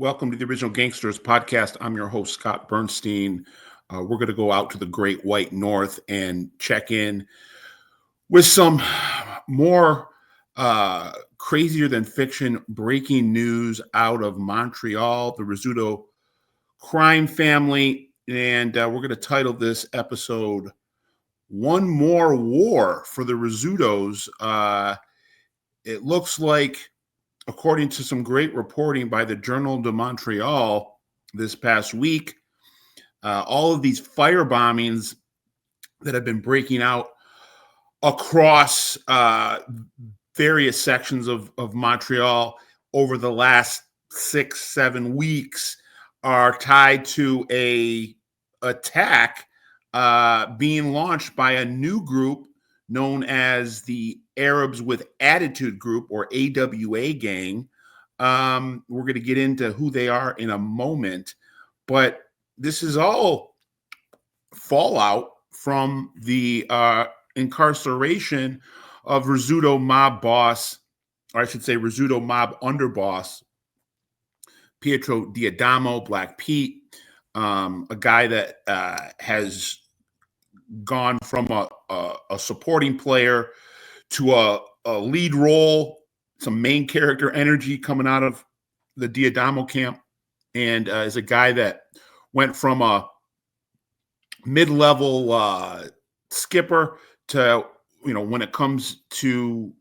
Welcome to the original Gangsters Podcast. I'm your host, Scott Burnstein. We're going to go out to the Great White North and check in with some more crazier than fiction breaking news out of Montreal, the Rizzuto crime family. And we're going to title this episode One More War for the Rizzutos. It looks like, according to some great reporting by the Journal de Montreal this past week, all of these fire bombings that have been breaking out across various sections of Montreal over the last 6-7 weeks are tied to a attack being launched by a new group known as the Arabs with Attitude Group, or AWA gang. We're going to get into who they are in a moment, but this is all fallout from the incarceration of Rizzuto mob boss, or I should say Rizzuto mob underboss, Pietro Diodamo, Black Pete, a guy that has gone from a supporting player to a lead role, some main character energy coming out of the Diodamo camp, and is a guy that went from a mid-level skipper to, when it comes to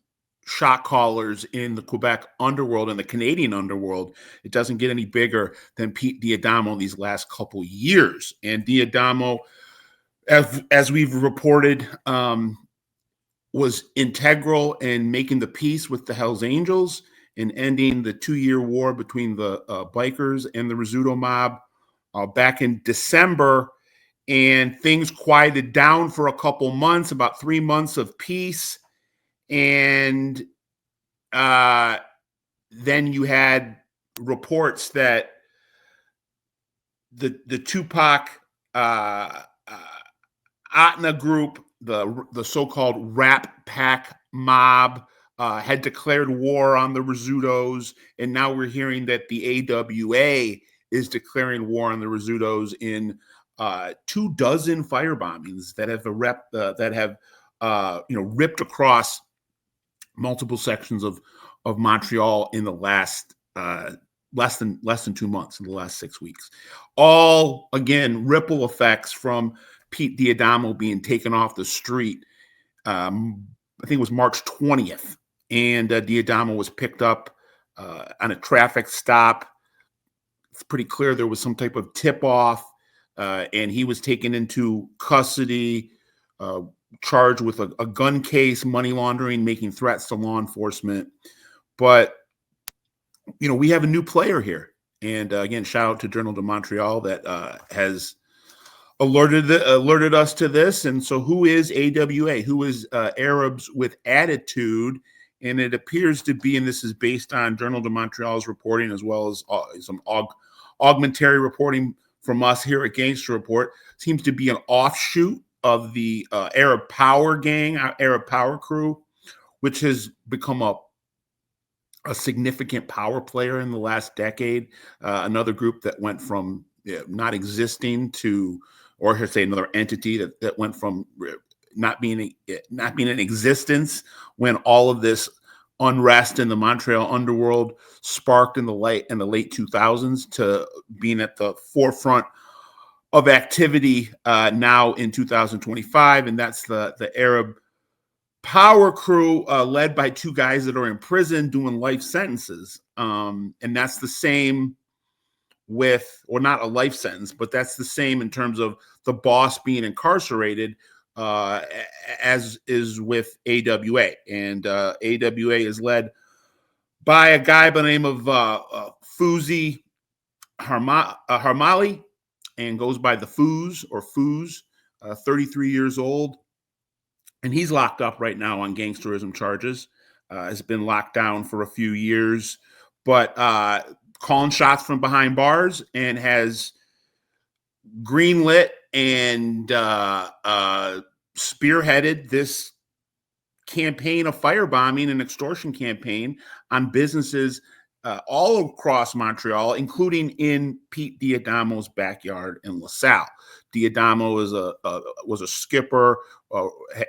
shot callers in the Quebec underworld and the Canadian underworld, it doesn't get any bigger than Pete Diodamo these last couple years. And Diodamo, as we've reported, was integral in making the peace with the Hells Angels and ending the 2-year war between the bikers and the Rizzuto mob back in December. And things quieted down for a couple months, about 3 months of peace. And then you had reports that the Tupac Atna group, the so-called Rap Pack mob, had declared war on the Rizzutos, and now we're hearing that the AWA is declaring war on the Rizzutos in 24 fire bombings that have ripped across multiple sections of Montreal in the last less than 2 months, in the last 6 weeks. All, again, ripple effects from Pete Diodamo being taken off the street. I think it was March 20th, and Diodamo was picked up on a traffic stop. It's pretty clear there was some type of tip-off, and he was taken into custody, charged with a gun case, money laundering, making threats to law enforcement. But, we have a new player here. And again, shout out to Journal de Montreal that has alerted us to this. And so who is AWA? Who is Arabs with Attitude? And it appears to be, and this is based on Journal de Montreal's reporting, as well as some augmentary reporting from us here at Gangster Report, seems to be an offshoot of the Arab Power gang, Arab Power crew, which has become a significant power player in the last decade. Another group that went from not existing to, or I should say, another entity that went from not being in existence when all of this unrest in the Montreal underworld sparked in the late 2000s to being at the forefront of activity now in 2025, and that's the Arab Power crew, led by two guys that are in prison doing life sentences. And that's the same with, or not a life sentence, but that's the same in terms of the boss being incarcerated, as is with AWA. And AWA is led by a guy by the name of Fuzi Harmali, and goes by the Foos, or Foos, 33 years old. And he's locked up right now on gangsterism charges. Has been locked down for a few years, but calling shots from behind bars, and has greenlit and spearheaded this campaign of firebombing and extortion campaign on businesses all across Montreal, including in Pete Diodamo's backyard in LaSalle. Diodamo was a skipper,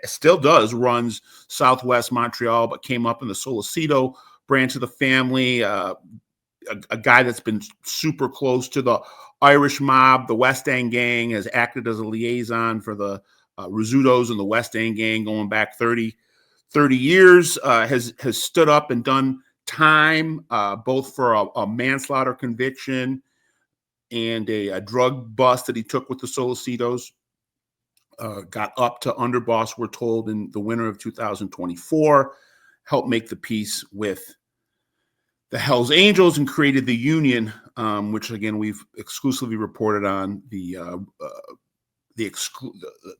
still runs Southwest Montreal, but came up in the Sollicito branch of the family. A guy that's been super close to the Irish mob, the West End gang, has acted as a liaison for the Rizzutos and the West End gang going back 30 years, has stood up and done time, both for a manslaughter conviction and a drug bust that he took with the Solicitos. Got up to underboss, we're told, in the winter of 2024, helped make the peace with the Hells Angels and created the Union, which again we've exclusively reported on, the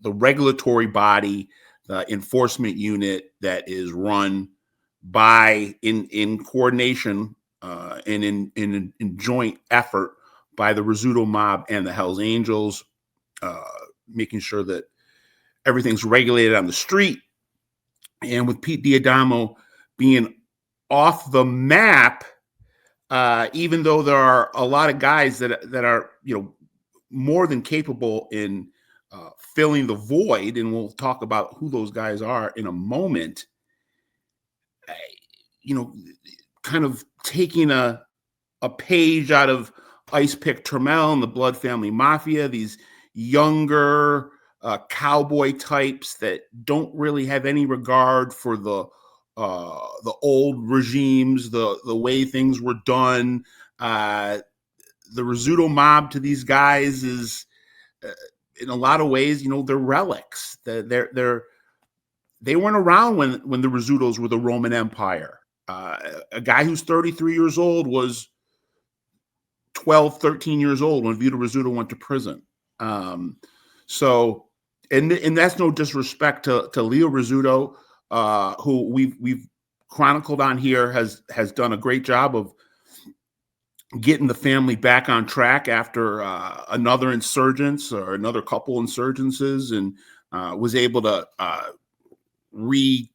regulatory body, the enforcement unit that is run by in coordination and in joint effort by the Rizzuto mob and the Hells Angels, making sure that everything's regulated on the street. And with Pete Diodamo being off the map, even though there are a lot of guys that are more than capable in filling the void, and we'll talk about who those guys are in a moment. Kind of taking a page out of Ice Pick Trammell and the Blood Family Mafia, these younger cowboy types that don't really have any regard for the old regimes, the way things were done. The Rizzuto mob to these guys is, in a lot of ways, they're relics. They weren't around when the Rizzutos were the Roman Empire. A guy who's 33 years old was 12, 13 years old when Vito Rizzuto went to prison. So that's no disrespect to Leo Rizzuto, who we've chronicled on here, has done a great job of getting the family back on track after another insurgence or another couple insurgences, and was able to remodel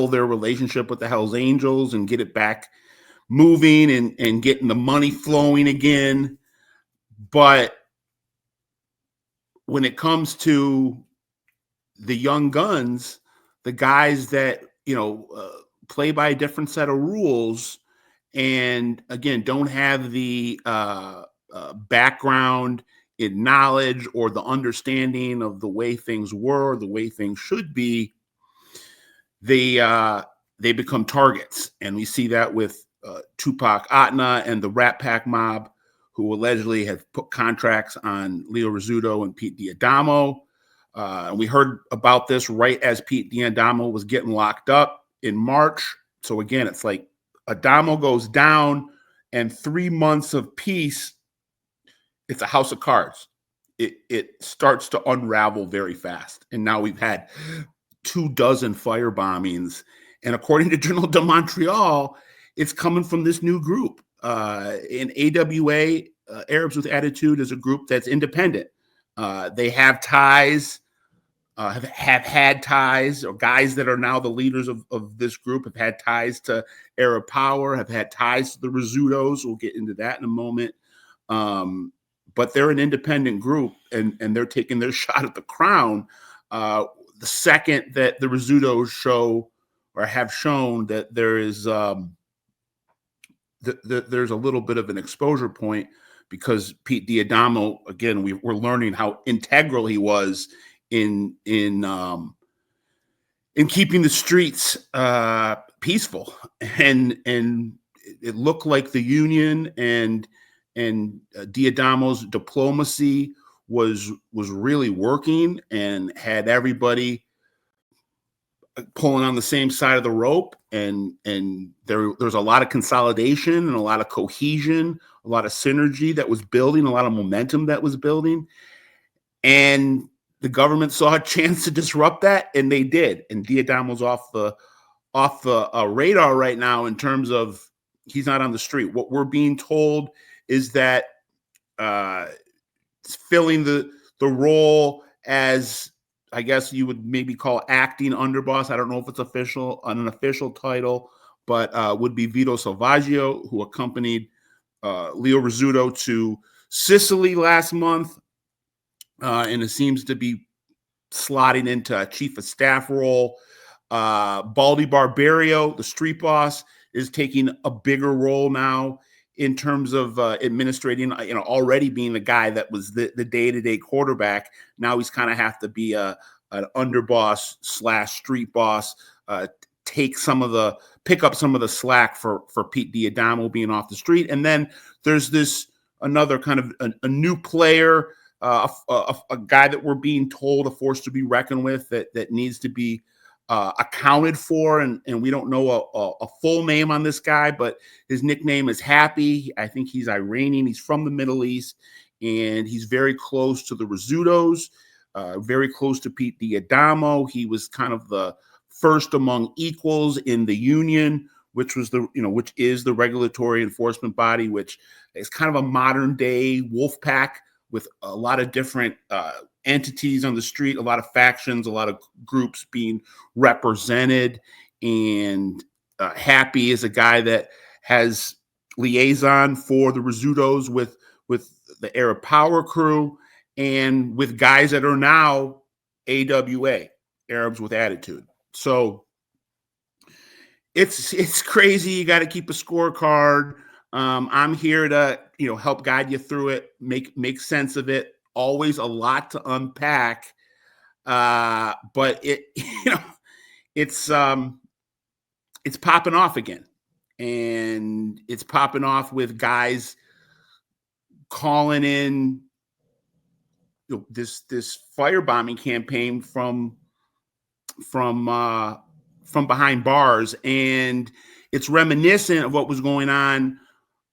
their relationship with the Hells Angels and get it back moving and getting the money flowing again. But when it comes to the young guns, the guys that play by a different set of rules, and again don't have the background in knowledge or the understanding of the way things were, the way things should be, they become targets. And we see that with Tupac Atna and the Rat Pack mob, who allegedly have put contracts on Leo Rizzuto and Pete Diodamo. And we heard about this right as Pete Diodamo was getting locked up in March. So again, it's like Adamo goes down, and 3 months of peace, it's a house of cards. It starts to unravel very fast. And now we've had 24 fire bombings. And according to Journal de Montreal, it's coming from this new group. In AWA, Arabs with Attitude, is a group that's independent. They have ties, have had ties, or guys that are now the leaders of this group have had ties to Arab Power, have had ties to the Rizzutos. We'll get into that in a moment. But they're an independent group, and they're taking their shot at the crown. The second that the Rizzutos show or have shown that there is there's a little bit of an exposure point, because Pete Diodamo, again, we're learning how integral he was in keeping the streets peaceful, and it looked like the Union and Diodamo's diplomacy was really working and had everybody pulling on the same side of the rope, and there's a lot of consolidation and a lot of cohesion, a lot of synergy that was building, a lot of momentum that was building, and the government saw a chance to disrupt that, and they did. And Diodamo's off the radar right now in terms of he's not on the street. What we're being told is that filling the role as, I guess you would maybe call, acting underboss. I don't know if it's an official title, but would be Vito Salvaggio, who accompanied Leo Rizzuto to Sicily last month, and it seems to be slotting into a chief of staff role. Baldy Barbario, the street boss, is taking a bigger role now in terms of administrating, already being the guy that was the day-to-day quarterback. Now he's kind of have to be an underboss / street boss, pick up some of the slack for Pete Diodamo being off the street. And then there's another kind of a new player, a guy that we're being told, a force to be reckoned with, that needs to be accounted for, and we don't know a full name on this guy, but his nickname is Happy. I think he's Iranian. He's from the Middle East, and he's very close to the Rizzutos, very close to Pete Diodamo. He was kind of the first among equals in the union, which is the regulatory enforcement body, which is kind of a modern day wolf pack with a lot of different entities on the street, a lot of factions, a lot of groups being represented. And Happy is a guy that has liaison for the Rizzutos with the Arab Power crew and with guys that are now AWA, Arabs with Attitude. So it's crazy. You got to keep a scorecard. I'm here to help guide you through it, make sense of it. Always a lot to unpack, but it's popping off again, and it's popping off with guys calling in this firebombing campaign from behind bars, and it's reminiscent of what was going on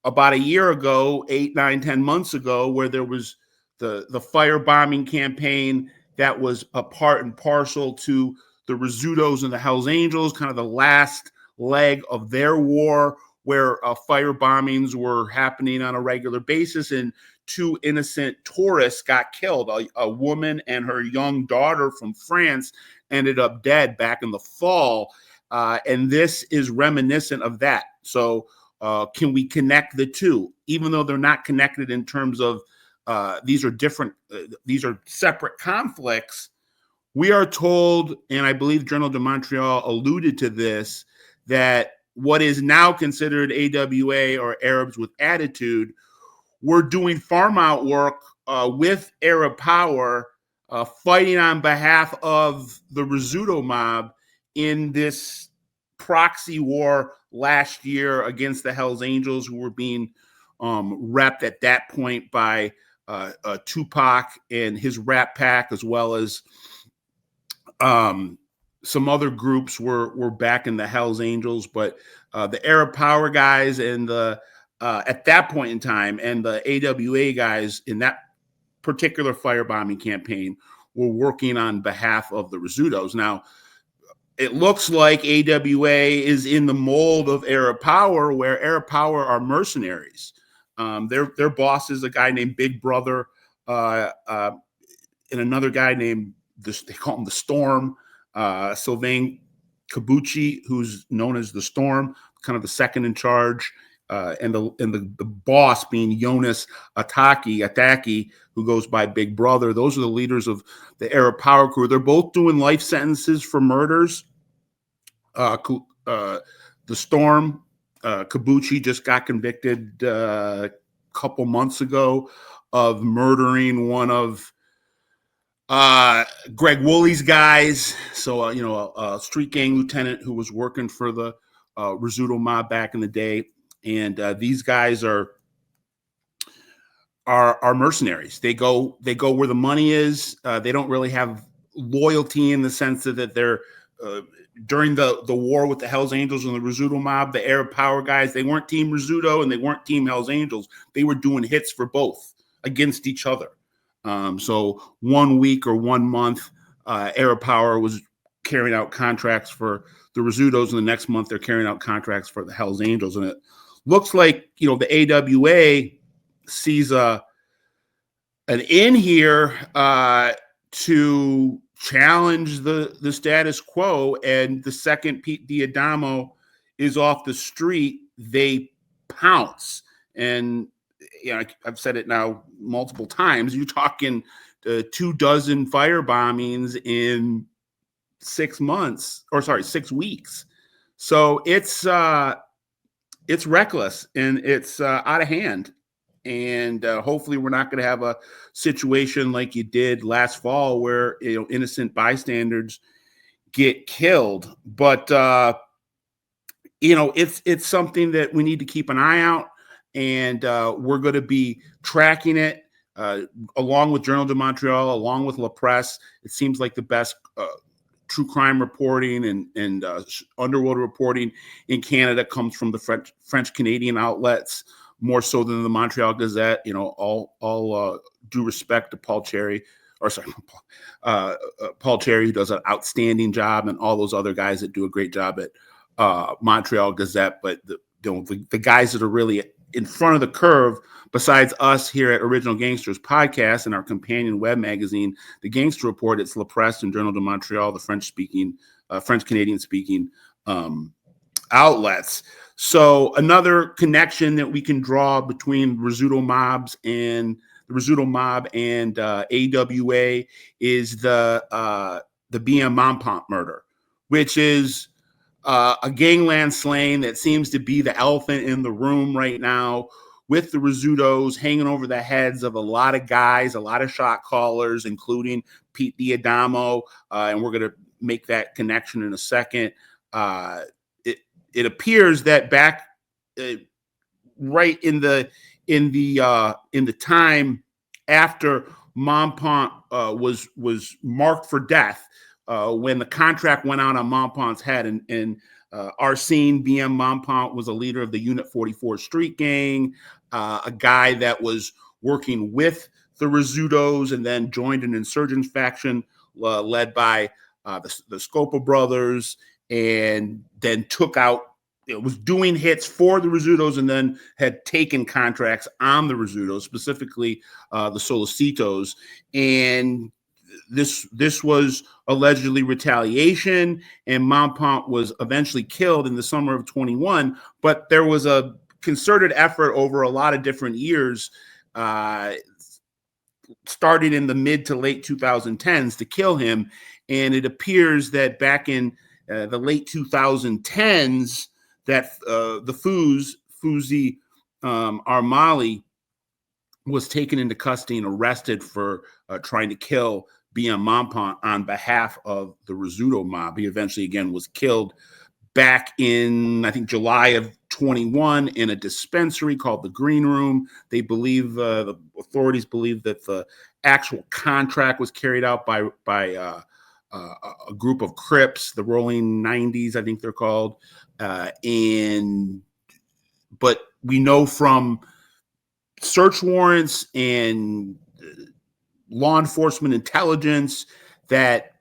about a year ago, 8, 9, 10 months ago, where there was the firebombing campaign that was a part and parcel to the Rizzutos and the Hells Angels, kind of the last leg of their war, where fire bombings were happening on a regular basis, and 2 innocent tourists got killed. A woman and her young daughter from France ended up dead back in the fall, and this is reminiscent of that. So can we connect the two, even though they're not connected in terms of these are separate conflicts? We are told, and I believe Journal de Montreal alluded to this, that what is now considered AWA, or Arabs with Attitude, were doing farm out work with Arab Power, fighting on behalf of the Rizzuto mob in this proxy war last year against the Hells Angels, who were being repped at that point by Tupac and his rap pack, as well as some other groups were back in the Hells Angels. But the Arab Power guys and at that point in time, and the AWA guys in that particular firebombing campaign were working on behalf of the Rizzutos. Now, it looks like AWA is in the mold of Arab Power, where Arab Power are mercenaries. Their boss is a guy named Big Brother, and another guy named, they call him the Storm, Sylvain Kabuchi, who's known as the Storm, kind of the second in charge, and the boss being Jonas Ataki, who goes by Big Brother. Those are the leaders of the Arab Power crew. They're both doing life sentences for murders. The Storm, Kabuchi, just got convicted a couple months ago of murdering one of Greg Woolley's guys. So, a street gang lieutenant who was working for the Rizzuto mob back in the day. And these guys are mercenaries. They go where the money is. They don't really have loyalty in the sense that they're during the war with the Hells Angels and the Rizzuto mob, the Arab Power guys, they weren't Team Rizzuto and they weren't Team Hells Angels. They were doing hits for both against each other. So 1 week or 1 month, Arab Power was carrying out contracts for the Rizzutos, and the next month they're carrying out contracts for the Hells Angels. And it looks like, the AWA sees an in here to challenge the status quo. And the second Pete Diodamo is off the street, they pounce. And I've said it now multiple times. You're talking 24 fire bombings in 6 months, or sorry, 6 weeks. So it's reckless and it's out of hand. And hopefully we're not going to have a situation like you did last fall where innocent bystanders get killed. But it's something that we need to keep an eye out, and we're going to be tracking it along with Journal de Montreal, along with La Presse. It seems like the best true crime reporting and underworld reporting in Canada comes from the French Canadian outlets, more so than the Montreal Gazette. All due respect to Paul Cherry, Paul Cherry, who does an outstanding job, and all those other guys that do a great job at Montreal Gazette. But the guys that are really in front of the curve, besides us here at Original Gangsters Podcast and our companion web magazine, the Gangster Report, it's La Presse and Journal de Montreal, the French Canadian speaking outlets. So another connection that we can draw between Rizzuto mob and AWA is the BM Montpont murder, which is a gangland slaying that seems to be the elephant in the room right now, with the Rizzutos hanging over the heads of a lot of guys, a lot of shot callers, including Pete Diodamo, and we're going to make that connection in a second. It appears that back right in the time after Montpont was marked for death, when the contract went out on Montpont's head, and Arsene BM Montpont was a leader of the Unit 44 street gang, a guy that was working with the Rizzutos and then joined an insurgent faction led by the Scopa brothers, and then took out, was doing hits for the Rizzutos and then had taken contracts on the Rizzutos, specifically the Solicitos. And this was allegedly retaliation, and Montpont was eventually killed in the summer of 21. But there was a concerted effort over a lot of different years, started in the mid to late 2010s, to kill him. And it appears that back in the late 2010s, that the Fuzi Armali was taken into custody and arrested for trying to kill BM Montpont on behalf of the Rizzuto mob. He eventually, again, was killed back in, I think, July of 21 in a dispensary called the Green Room. They believe, the authorities believe, that the actual contract was carried out by a group of Crips, the Rolling 90s, I think they're called. But we know from search warrants and law enforcement intelligence that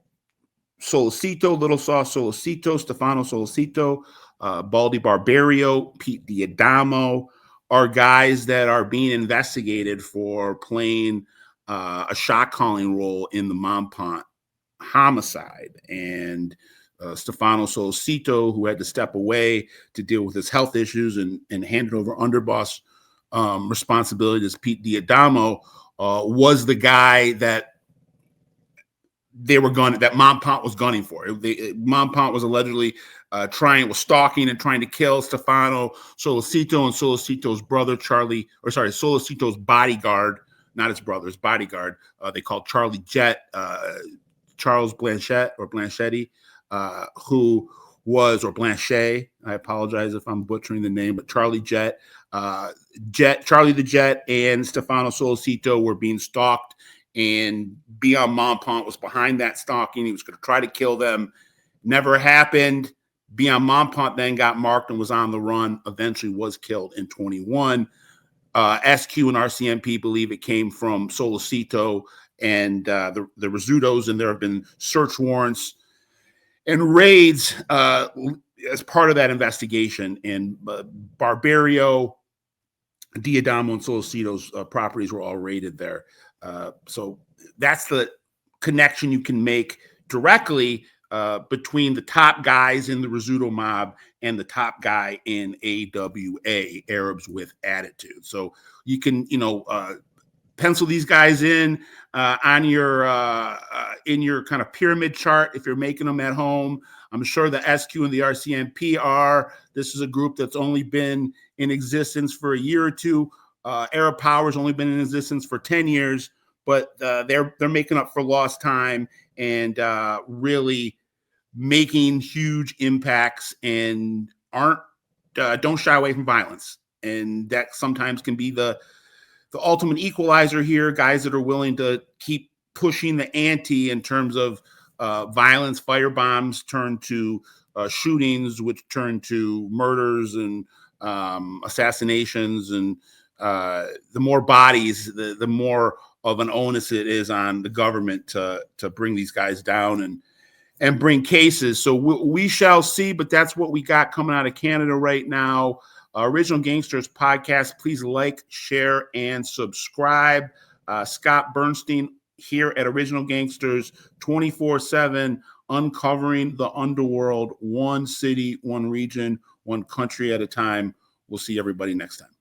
Solicito, Little Sauce Solicito, Stefano Solicito, Baldi Barbario, Pete Diodamo are guys that are being investigated for playing a shot calling role in the Montpont homicide. And Stefano Solicito, who had to step away to deal with his health issues and handed over underboss responsibility to Pete Diodamo, was the guy that that Montpont was gunning for. Montpont was allegedly stalking and trying to kill Stefano Solicito and Solicito's brother, Solicito's bodyguard, not his brother, his bodyguard. They called Charlie Jet, Charles Blanchetti, who was, or Blanchet, I apologize if I'm butchering the name, but Charlie Jet, Charlie the Jet and Stefano Solicito were being stalked, and BM Montpont was behind that stalking. He was going to try to kill them. Never happened. BM Montpont then got marked and was on the run, eventually was killed in 21. SQ and RCMP believe it came from Solicito and the Rizzutos, and there have been search warrants and raids as part of that investigation. And Barbario, Diodamo, and Solicito's properties were all raided there. So that's the connection you can make directly between the top guys in the Rizzuto mob and the top guy in AWA, Arabs with Attitude. So you can, pencil these guys in in your kind of pyramid chart if you're making them at home. I'm sure the SQ and the RCMP are. This is a group that's only been in existence for a year or two. Arab Power's only been in existence for 10 years, but they're making up for lost time and really making huge impacts and don't shy away from violence. And that sometimes can be the ultimate equalizer here, guys that are willing to keep pushing the ante in terms of violence. Firebombs turn to shootings, which turn to murders and assassinations. And the more bodies, the more of an onus it is on the government to bring these guys down and bring cases. So we shall see, but that's what we got coming out of Canada right now. Original Gangsters Podcast. Please like, share, and subscribe. Scott Burnstein here at Original Gangsters, 24/7, uncovering the underworld, one city, one region, one country at a time. We'll see everybody next time.